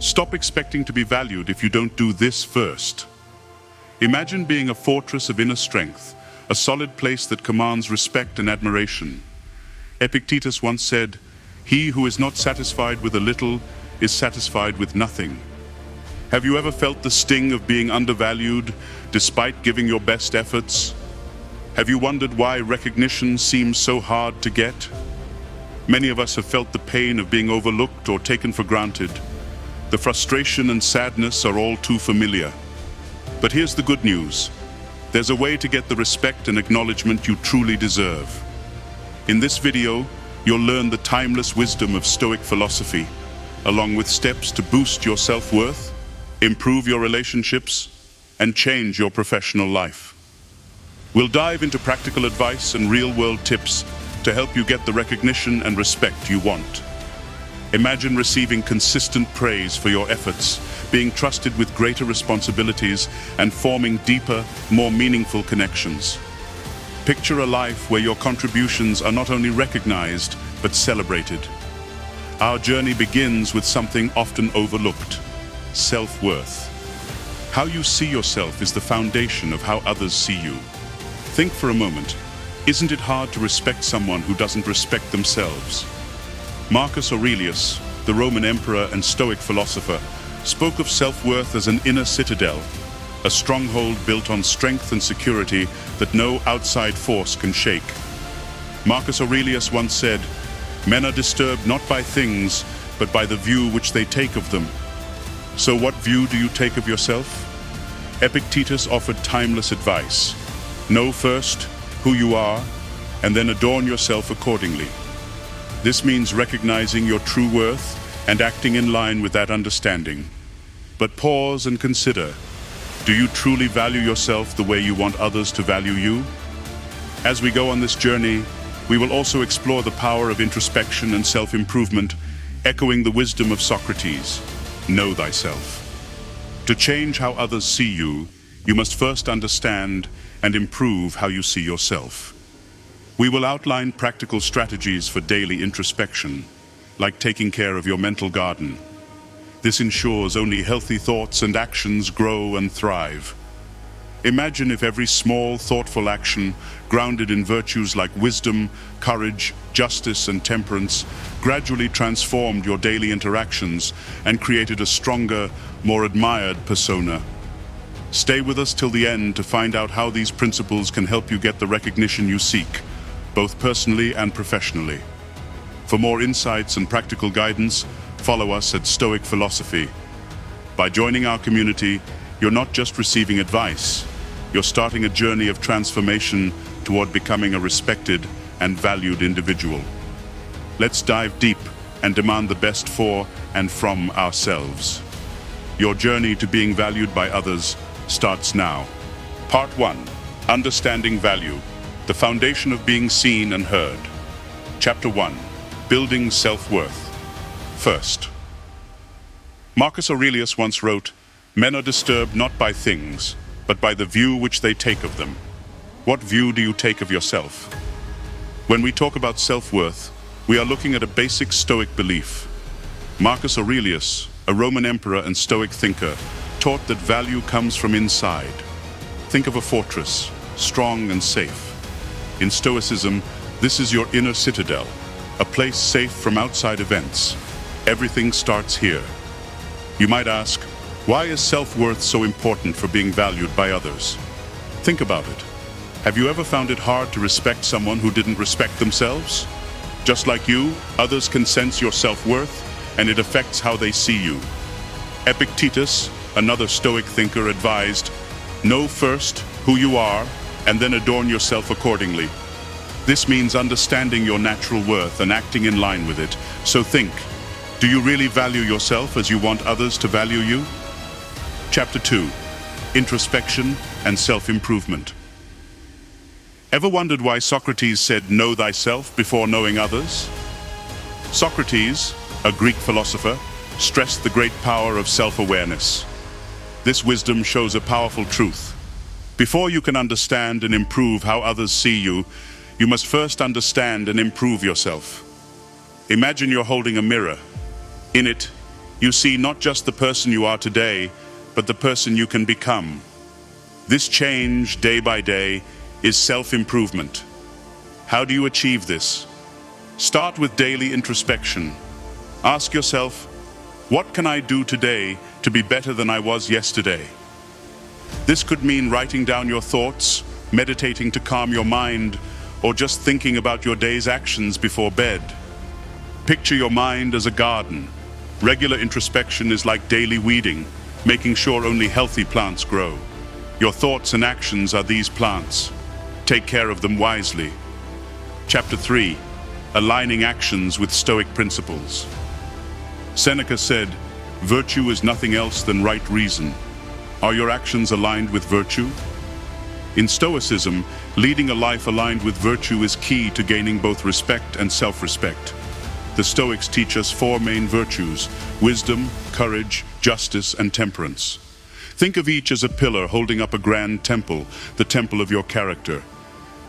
Stop expecting to be valued if you don't do this first. Imagine being a fortress of inner strength, a solid place that commands respect and admiration. Epictetus once said, "He who is not satisfied with a little is satisfied with nothing." Have you ever felt the sting of being undervalued despite giving your best efforts? Have you wondered why recognition seems so hard to get? Many of us have felt the pain of being overlooked or taken for granted. The frustration and sadness are all too familiar. But here's the good news. There's a way to get the respect and acknowledgement you truly deserve. In this video, you'll learn the timeless wisdom of Stoic philosophy, along with steps to boost your self-worth, improve your relationships, and change your professional life. We'll dive into practical advice and real-world tips to help you get the recognition and respect you want. Imagine receiving consistent praise for your efforts, being trusted with greater responsibilities, and forming deeper, more meaningful connections. Picture a life where your contributions are not only recognized, but celebrated. Our journey begins with something often overlooked: self-worth. How you see yourself is the foundation of how others see you. Think for a moment. Isn't it hard to respect someone who doesn't respect themselves? Marcus Aurelius, the Roman emperor and Stoic philosopher, spoke of self-worth as an inner citadel, a stronghold built on strength and security that no outside force can shake. Marcus Aurelius once said, "Men are disturbed not by things, but by the view which they take of them." So what view do you take of yourself? Epictetus offered timeless advice. Know first who you are, and then adorn yourself accordingly. This means recognizing your true worth and acting in line with that understanding. But pause and consider, do you truly value yourself the way you want others to value you? As we go on this journey, we will also explore the power of introspection and self-improvement, echoing the wisdom of Socrates, know thyself. To change how others see you, you must first understand and improve how you see yourself. We will outline practical strategies for daily introspection, like taking care of your mental garden. This ensures only healthy thoughts and actions grow and thrive. Imagine if every small, thoughtful action, grounded in virtues like wisdom, courage, justice, and temperance, gradually transformed your daily interactions and created a stronger, more admired persona. Stay with us till the end to find out how these principles can help you get the recognition you seek, both personally and professionally. For more insights and practical guidance, follow us at Stoic Philosophy. By joining our community, you're not just receiving advice, you're starting a journey of transformation toward becoming a respected and valued individual. Let's dive deep and demand the best for and from ourselves. Your journey to being valued by others starts now. Part 1. Understanding value, the foundation of being seen and heard. Chapter 1. Building self-worth. First, Marcus Aurelius once wrote, "Men are disturbed not by things, but by the view which they take of them." What view do you take of yourself? When we talk about self-worth, we are looking at a basic Stoic belief. Marcus Aurelius, a Roman emperor and Stoic thinker, taught that value comes from inside. Think of a fortress, strong and safe. In Stoicism, this is your inner citadel, a place safe from outside events. Everything starts here. You might ask, why is self-worth so important for being valued by others? Think about it. Have you ever found it hard to respect someone who didn't respect themselves? Just like you, others can sense your self-worth, and it affects how they see you. Epictetus, another Stoic thinker, advised, know first who you are, and then adorn yourself accordingly. This means understanding your natural worth and acting in line with it. So think, do you really value yourself as you want others to value you? Chapter 2. Introspection and self-improvement. Ever wondered why Socrates said, know thyself before knowing others? Socrates, a Greek philosopher, stressed the great power of self-awareness. This wisdom shows a powerful truth. Before you can understand and improve how others see you, you must first understand and improve yourself. Imagine you're holding a mirror. In it, You see not just the person you are today, but the person you can become. This change, day by day, is self-improvement. How do you achieve this? Start with daily introspection. Ask yourself, what can I do today to be better than I was yesterday? This could mean writing down your thoughts, meditating to calm your mind, or just thinking about your day's actions before bed. Picture your mind as a garden. Regular introspection is like daily weeding, making sure only healthy plants grow. Your thoughts and actions are these plants. Take care of them wisely. Chapter 3. Aligning actions with Stoic principles. Seneca said, "Virtue is nothing else than right reason." Are your actions aligned with virtue? In Stoicism, leading a life aligned with virtue is key to gaining both respect and self-respect. The Stoics teach us 4 main virtues: wisdom, courage, justice, and temperance. Think of each as a pillar holding up a grand temple, the temple of your character.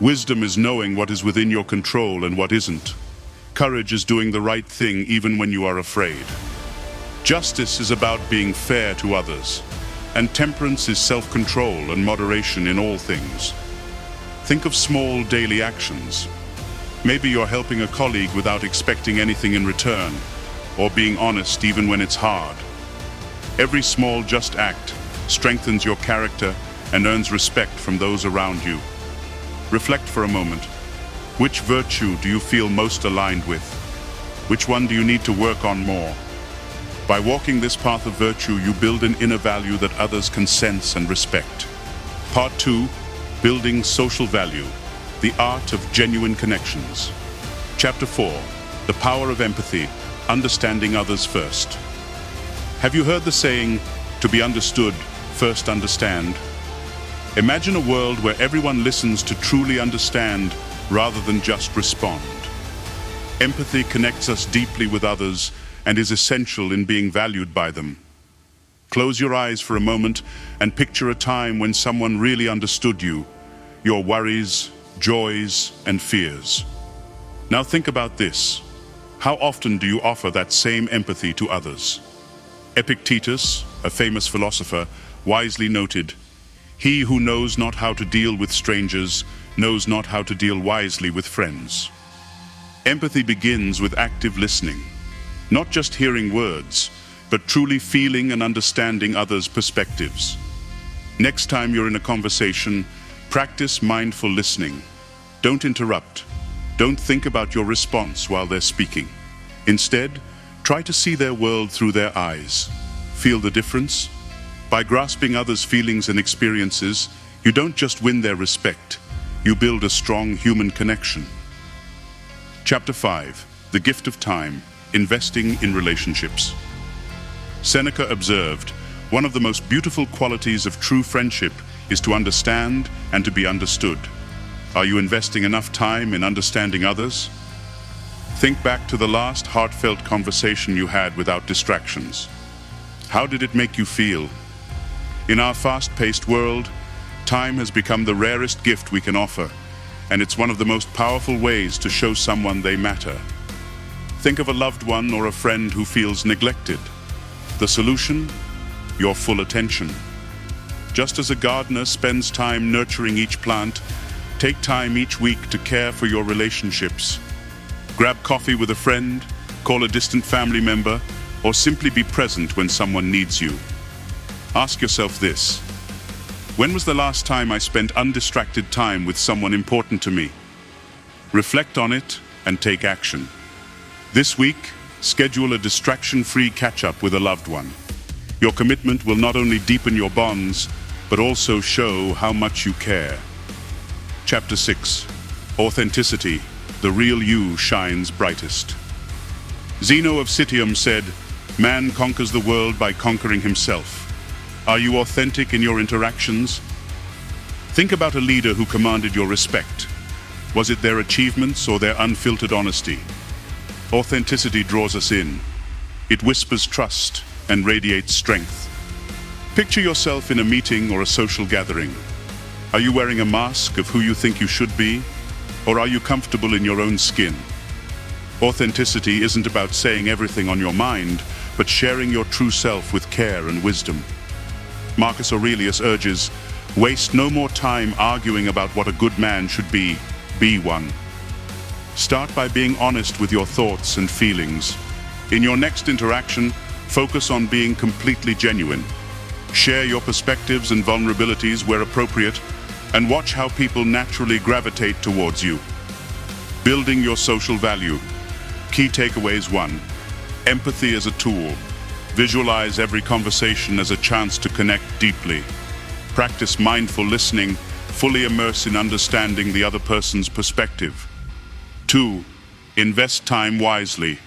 Wisdom is knowing what is within your control and what isn't. Courage is doing the right thing even when you are afraid. Justice is about being fair to others. And temperance is self-control and moderation in all things. Think of small daily actions. Maybe you're helping a colleague without expecting anything in return, or being honest even when it's hard. Every small just act strengthens your character and earns respect from those around you. Reflect for a moment. Which virtue do you feel most aligned with? Which one do you need to work on more? By walking this path of virtue, you build an inner value that others can sense and respect. Part 2, Building Social Value, the Art of Genuine Connections. Chapter 4, The Power of Empathy, Understanding Others First. Have you heard the saying, "To be understood, first understand"? Imagine a world where everyone listens to truly understand rather than just respond. Empathy connects us deeply with others and is essential in being valued by them. Close your eyes for a moment and picture a time when someone really understood you, your worries, joys, and fears. Now think about this. How often do you offer that same empathy to others? Epictetus, a famous philosopher, wisely noted, "He who knows not how to deal with strangers knows not how to deal wisely with friends." Empathy begins with active listening, not just hearing words, but truly feeling and understanding others' perspectives. Next time you're in a conversation, practice mindful listening. Don't interrupt. Don't think about your response while they're speaking. Instead, try to see their world through their eyes. Feel the difference? By grasping others' feelings and experiences, you don't just win their respect, you build a strong human connection. Chapter 5, The Gift of Time, Investing in Relationships. Seneca observed, "One of the most beautiful qualities of true friendship is to understand and to be understood." Are you investing enough time in understanding others? Think back to the last heartfelt conversation you had without distractions. How did it make you feel? In our fast-paced world, time has become the rarest gift we can offer, and it's one of the most powerful ways to show someone they matter. Think of a loved one or a friend who feels neglected. The solution? Your full attention. Just as a gardener spends time nurturing each plant, take time each week to care for your relationships. Grab coffee with a friend, call a distant family member, or simply be present when someone needs you. Ask yourself this: when was the last time I spent undistracted time with someone important to me? Reflect on it and take action. This week, schedule a distraction-free catch-up with a loved one. Your commitment will not only deepen your bonds, but also show how much you care. Chapter 6, Authenticity, the real you shines brightest. Zeno of Citium said, "Man conquers the world by conquering himself." Are you authentic in your interactions? Think about a leader who commanded your respect. Was it their achievements or their unfiltered honesty? Authenticity draws us in. It whispers trust and radiates strength. Picture yourself in a meeting or a social gathering. Are you wearing a mask of who you think you should be? Or are you comfortable in your own skin? Authenticity isn't about saying everything on your mind, but sharing your true self with care and wisdom. Marcus Aurelius urges, waste no more time arguing about what a good man should be one. Start by being honest with your thoughts and feelings. In your next interaction, focus on being completely genuine. Share your perspectives and vulnerabilities where appropriate, and watch how people naturally gravitate towards you. Building your social value. Key takeaways: 1. Empathy as a tool. Visualize every conversation as a chance to connect deeply. Practice mindful listening, fully immerse in understanding the other person's perspective. 2. Invest time wisely.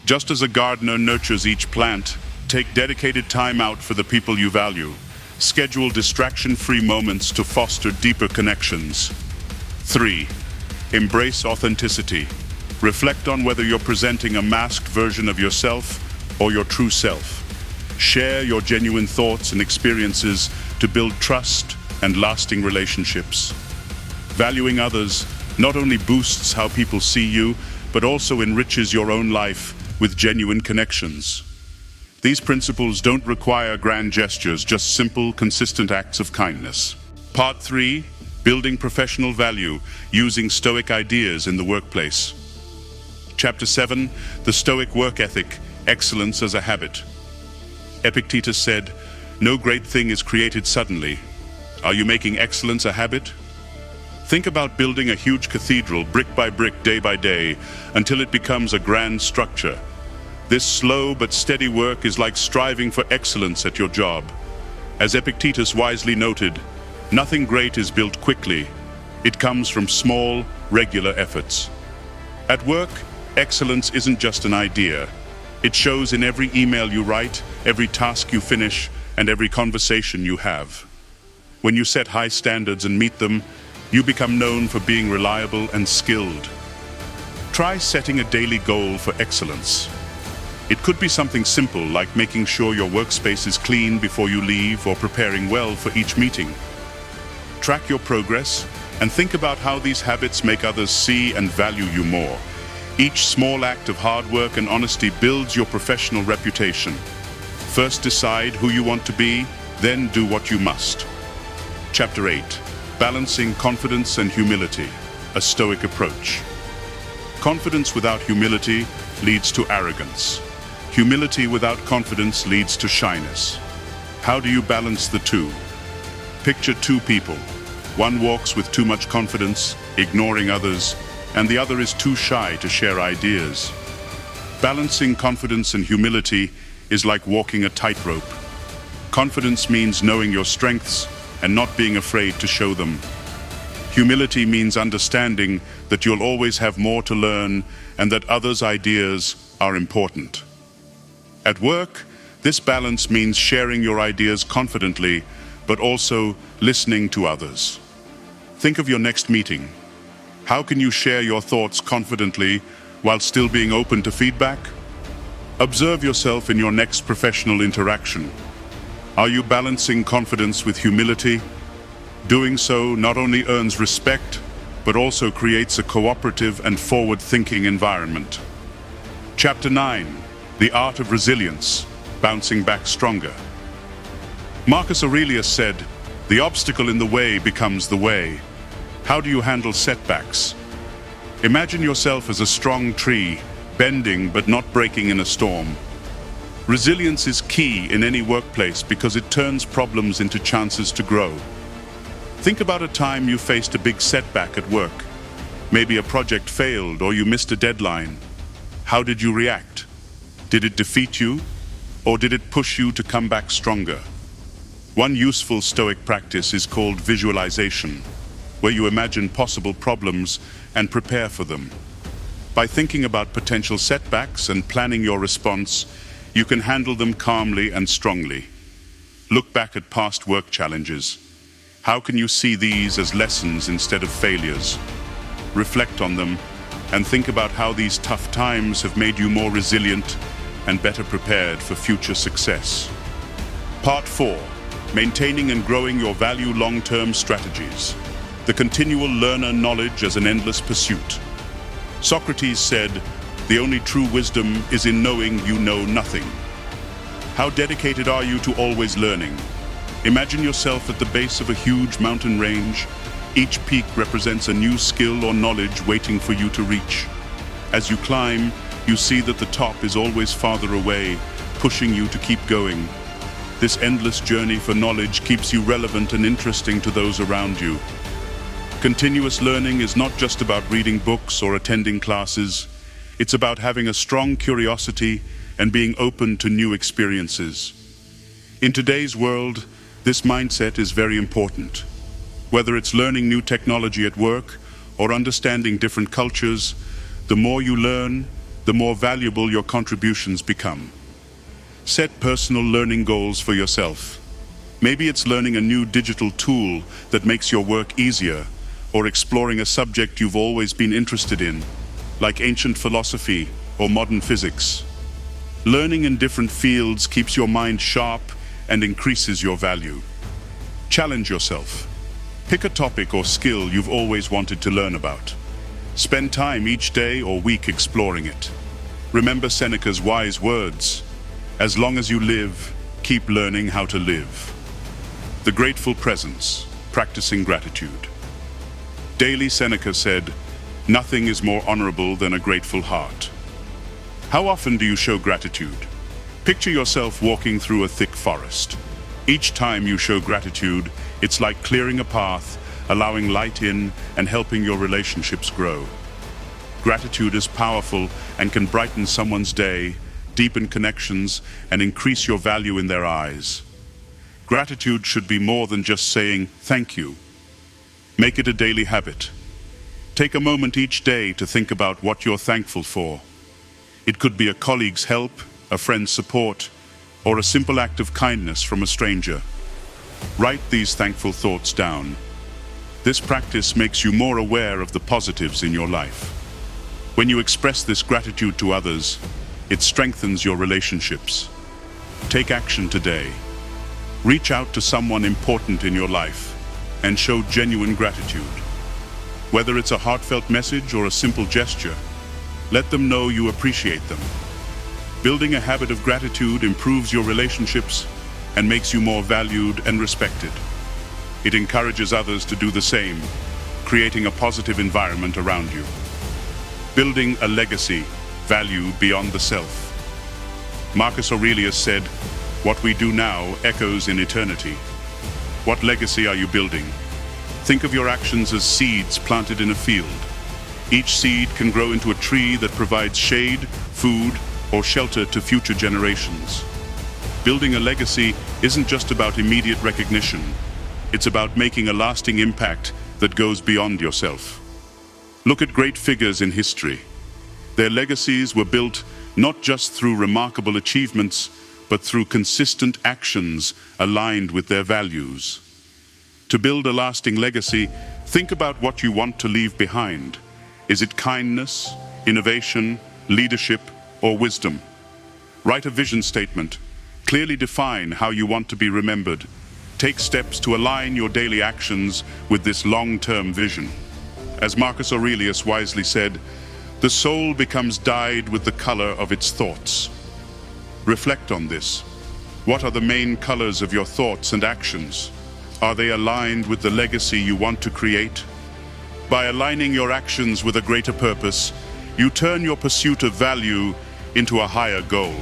Just as a gardener nurtures each plant, take dedicated time out for the people you value. Schedule distraction-free moments to foster deeper connections. 3. Embrace authenticity. Reflect on whether you're presenting a masked version of yourself or your true self. Share your genuine thoughts and experiences to build trust and lasting relationships. Valuing others not only boosts how people see you, but also enriches your own life with genuine connections. These principles don't require grand gestures, just simple, consistent acts of kindness. Part 3. Building professional value, using Stoic ideas in the workplace. Chapter 7. The Stoic work ethic, excellence as a habit. Epictetus said, "No great thing is created suddenly." Are you making excellence a habit? Think about building a huge cathedral brick by brick, day by day, until it becomes a grand structure. This slow but steady work is like striving for excellence at your job. As Epictetus wisely noted, nothing great is built quickly. It comes from small, regular efforts. At work, excellence isn't just an idea. It shows in every email you write, every task you finish, and every conversation you have. When you set high standards and meet them, you become known for being reliable and skilled. Try setting a daily goal for excellence. It could be something simple like making sure your workspace is clean before you leave or preparing well for each meeting. Track your progress and think about how these habits make others see and value you more. Each small act of hard work and honesty builds your professional reputation. First decide who you want to be, then do what you must. Chapter 8. Balancing confidence and humility, a Stoic approach. Confidence without humility leads to arrogance. Humility without confidence leads to shyness. How do you balance the two? Picture two people. One walks with too much confidence, ignoring others, and the other is too shy to share ideas. Balancing confidence and humility is like walking a tightrope. Confidence means knowing your strengths and not being afraid to show them. Humility means understanding that you'll always have more to learn and that others' ideas are important. At work, this balance means sharing your ideas confidently, but also listening to others. Think of your next meeting. How can you share your thoughts confidently while still being open to feedback? Observe yourself in your next professional interaction. Are you balancing confidence with humility? Doing so not only earns respect, but also creates a cooperative and forward-thinking environment. Chapter 9. The Art of Resilience, Bouncing Back Stronger. Marcus Aurelius said, "The obstacle in the way becomes the way." How do you handle setbacks? Imagine yourself as a strong tree, bending but not breaking in a storm. Resilience is key in any workplace because it turns problems into chances to grow. Think about a time you faced a big setback at work. Maybe a project failed or you missed a deadline. How did you react? Did it defeat you, or did it push you to come back stronger? One useful Stoic practice is called visualization, where you imagine possible problems and prepare for them. By thinking about potential setbacks and planning your response, you can handle them calmly and strongly. Look back at past work challenges. How can you see these as lessons instead of failures? Reflect on them and think about how these tough times have made you more resilient and better prepared for future success. Part 4. Maintaining and growing your value long-term strategies. The continual learner knowledge as an endless pursuit. Socrates said, "The only true wisdom is in knowing you know nothing." How dedicated are you to always learning? Imagine yourself at the base of a huge mountain range. Each peak represents a new skill or knowledge waiting for you to reach. As you climb, you see that the top is always farther away, pushing you to keep going. This endless journey for knowledge keeps you relevant and interesting to those around you. Continuous learning is not just about reading books or attending classes. It's about having a strong curiosity and being open to new experiences. In today's world, this mindset is very important. Whether it's learning new technology at work or understanding different cultures, the more you learn, the more valuable your contributions become. Set personal learning goals for yourself. Maybe it's learning a new digital tool that makes your work easier, or exploring a subject you've always been interested in, like ancient philosophy or modern physics. Learning in different fields keeps your mind sharp and increases your value. Challenge yourself. Pick a topic or skill you've always wanted to learn about. Spend time each day or week exploring it. Remember Seneca's wise words: as long as you live, keep learning how to live. The grateful presence, practicing gratitude. Daily Seneca said, "Nothing is more honorable than a grateful heart." How often do you show gratitude? Picture yourself walking through a thick forest. Each time you show gratitude, it's like clearing a path, allowing light in and helping your relationships grow. Gratitude is powerful and can brighten someone's day, deepen connections, and increase your value in their eyes. Gratitude should be more than just saying thank you. Make it a daily habit. Take a moment each day to think about what you're thankful for. It could be a colleague's help, a friend's support, or a simple act of kindness from a stranger. Write these thankful thoughts down. This practice makes you more aware of the positives in your life. When you express this gratitude to others, it strengthens your relationships. Take action today. Reach out to someone important in your life and show genuine gratitude. Whether it's a heartfelt message or a simple gesture, let them know you appreciate them. Building a habit of gratitude improves your relationships and makes you more valued and respected. It encourages others to do the same, creating a positive environment around you. Building a legacy, value beyond the self. Marcus Aurelius said, "What we do now echoes in eternity." What legacy are you building? Think of your actions as seeds planted in a field. Each seed can grow into a tree that provides shade, food, or shelter to future generations. Building a legacy isn't just about immediate recognition. It's about making a lasting impact that goes beyond yourself. Look at great figures in history. Their legacies were built not just through remarkable achievements, but through consistent actions aligned with their values. To build a lasting legacy, think about what you want to leave behind. Is it kindness, innovation, leadership, or wisdom? Write a vision statement. Clearly define how you want to be remembered. Take steps to align your daily actions with this long-term vision. As Marcus Aurelius wisely said, "The soul becomes dyed with the color of its thoughts." Reflect on this. What are the main colors of your thoughts and actions? Are they aligned with the legacy you want to create? By aligning your actions with a greater purpose, you turn your pursuit of value into a higher goal.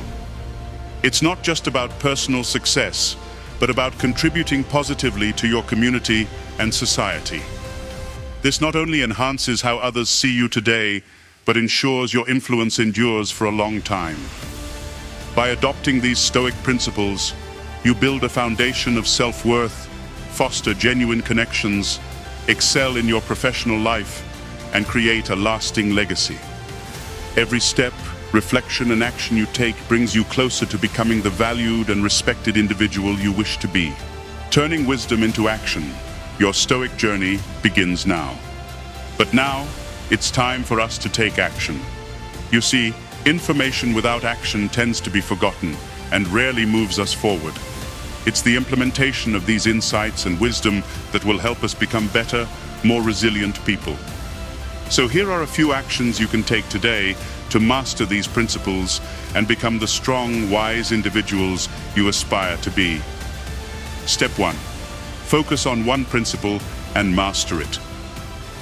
It's not just about personal success, but about contributing positively to your community and society. This not only enhances how others see you today, but ensures your influence endures for a long time. By adopting these Stoic principles, you build a foundation of self-worth, foster genuine connections, excel in your professional life, and create a lasting legacy. Every step, reflection, and action you take brings you closer to becoming the valued and respected individual you wish to be. Turning wisdom into action, your Stoic journey begins now. But now, it's time for us to take action. You see, information without action tends to be forgotten and rarely moves us forward. It's the implementation of these insights and wisdom that will help us become better, more resilient people. So here are a few actions you can take today to master these principles and become the strong, wise individuals you aspire to be. Step 1. Focus on one principle and master it.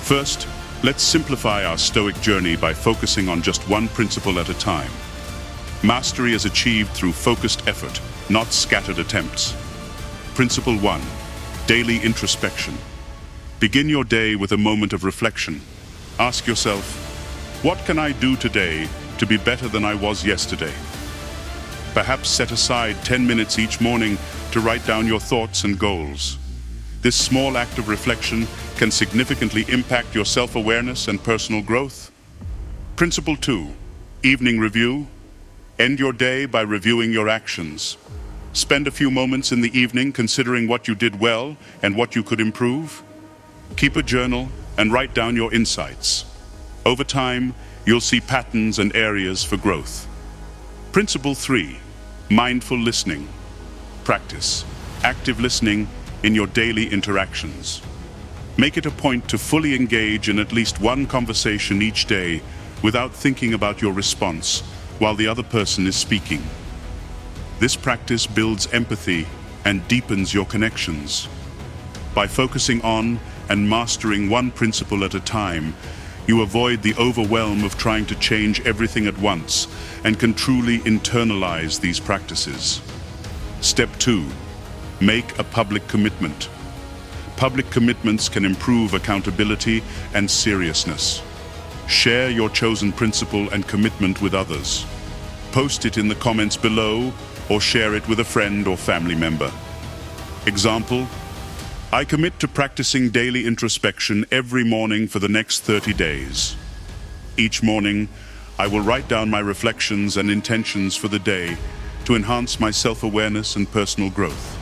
First, let's simplify our Stoic journey by focusing on just one principle at a time. Mastery is achieved through focused effort, not scattered attempts. Principle 1. Daily introspection. Begin your day with a moment of reflection. Ask yourself, what can I do today to be better than I was yesterday? Perhaps set aside 10 minutes each morning to write down your thoughts and goals. This small act of reflection can significantly impact your self-awareness and personal growth. Principle 2. Evening review. End your day by reviewing your actions. Spend a few moments in the evening considering what you did well and what you could improve. Keep a journal and write down your insights. Over time, you'll see patterns and areas for growth. Principle 3. Mindful listening. Practice active listening in your daily interactions. Make it a point to fully engage in at least one conversation each day without thinking about your response while the other person is speaking. This practice builds empathy and deepens your connections. By focusing on and mastering one principle at a time, you avoid the overwhelm of trying to change everything at once and can truly internalize these practices. Step 2. Make a public commitment. Public commitments can improve accountability and seriousness. Share your chosen principle and commitment with others. Post it in the comments below or share it with a friend or family member. Example: I commit to practicing daily introspection every morning for the next 30 days. Each morning, I will write down my reflections and intentions for the day to enhance my self-awareness and personal growth.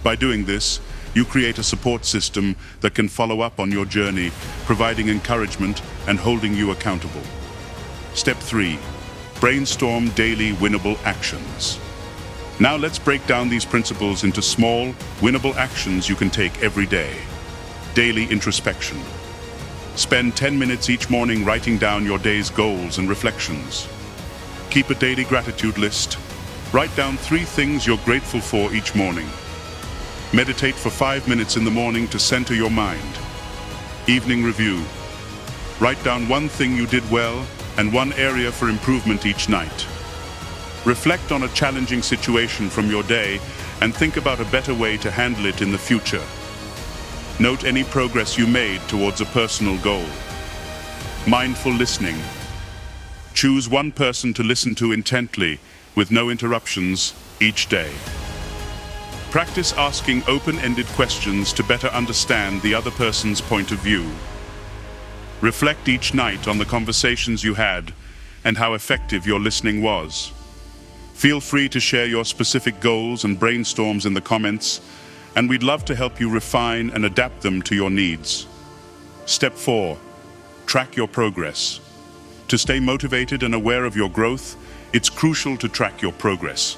By doing this, you create a support system that can follow up on your journey, providing encouragement and holding you accountable. Step 3. Brainstorm daily winnable actions. Now let's break down these principles into small, winnable actions you can take every day. Daily introspection. Spend 10 minutes each morning writing down your day's goals and reflections. Keep a daily gratitude list. Write down 3 things you're grateful for each morning. Meditate for 5 minutes in the morning to center your mind. Evening review. Write down one thing you did well and one area for improvement each night. Reflect on a challenging situation from your day and think about a better way to handle it in the future. Note any progress you made towards a personal goal. Mindful listening. Choose one person to listen to intently with no interruptions each day. Practice asking open-ended questions to better understand the other person's point of view. Reflect each night on the conversations you had and how effective your listening was. Feel free to share your specific goals and brainstorms in the comments, and we'd love to help you refine and adapt them to your needs. Step 4. Track your progress. To stay motivated and aware of your growth, it's crucial to track your progress.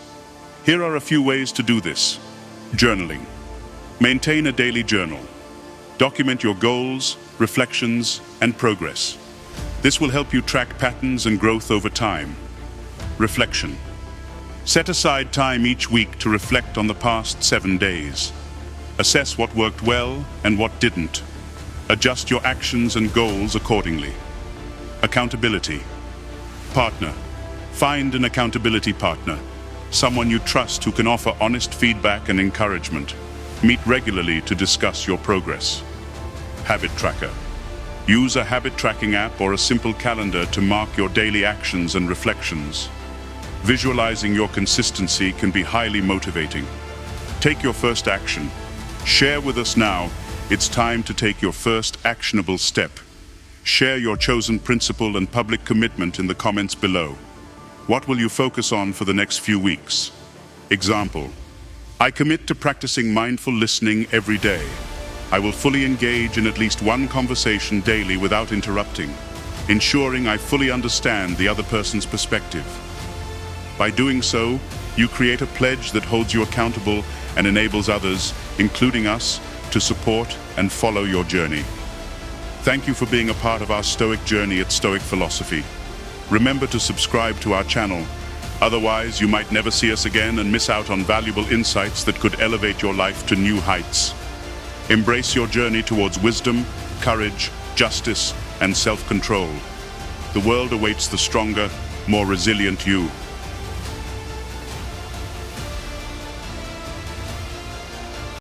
Here are a few ways to do this. Journaling. Maintain a daily journal. Document your goals, reflections, and progress. This will help you track patterns and growth over time. Reflection. Set aside time each week to reflect on the past 7 days. Assess what worked well and what didn't. Adjust your actions and goals accordingly. Accountability. Partner. Find an accountability partner. Someone you trust who can offer honest feedback and encouragement. Meet regularly to discuss your progress. Habit tracker. Use a habit tracking app or a simple calendar to mark your daily actions and reflections. Visualizing your consistency can be highly motivating. Take your first action. Share with us now. It's time to take your first actionable step. Share your chosen principle and public commitment in the comments below. What will you focus on for the next few weeks? Example: I commit to practicing mindful listening every day. I will fully engage in at least one conversation daily without interrupting, ensuring I fully understand the other person's perspective. By doing so, you create a pledge that holds you accountable and enables others, including us, to support and follow your journey. Thank you for being a part of our Stoic journey at Stoic Philosophy. Remember to subscribe to our channel. Otherwise, you might never see us again and miss out on valuable insights that could elevate your life to new heights. Embrace your journey towards wisdom, courage, justice, and self-control. The world awaits the stronger, more resilient you.